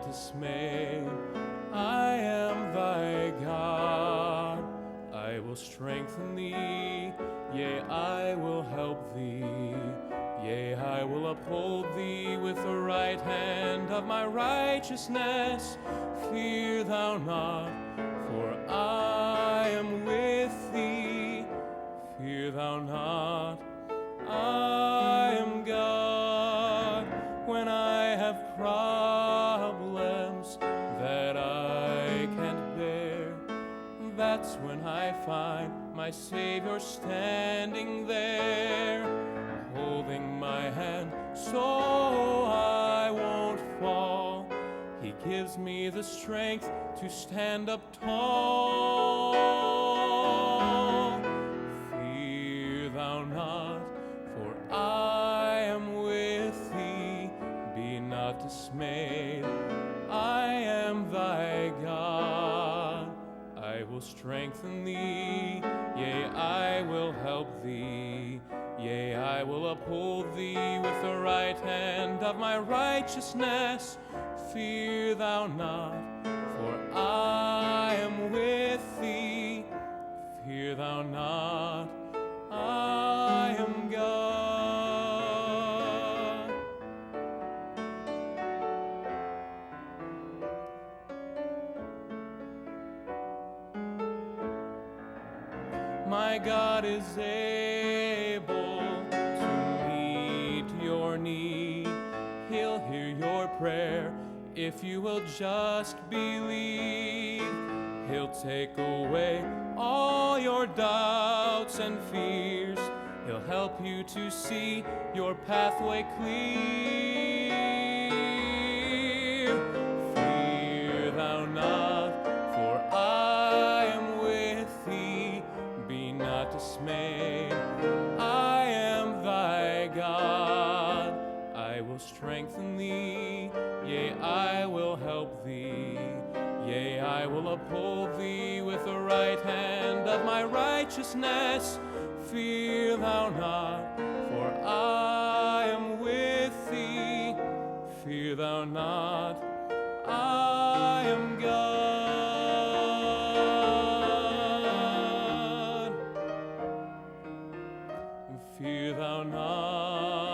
not dismayed. I am thy God. I will strengthen thee, yea, I will help thee. Yea, I will uphold thee with the right hand of my righteousness. Fear thou not, for I am with thee. Fear thou not, I am God. When I have problems that I can't bear, that's when I find my Savior standing there, holding my hand so I won't fall. He gives me the strength to stand up tall. Fear thou not, for I am with thee. Be not dismayed, I am thy God. I will strengthen thee, yea, I will help thee. Yea, I will uphold thee with the right hand of my righteousness. Fear thou not, for I am with thee. Fear thou not, I am God. My God is able to meet your need. He'll hear your prayer if you will just believe. He'll take away all your doubts and fears. He'll help you to see your pathway clear. Fear thou not, for I am with thee. Be not dismayed, I am thy God. I will strengthen thee, yea, I will help thee. Yea, I will uphold thee with the right hand of my righteousness. Fear thou not, for I am with thee. Fear thou not, I am God. Fear thou not.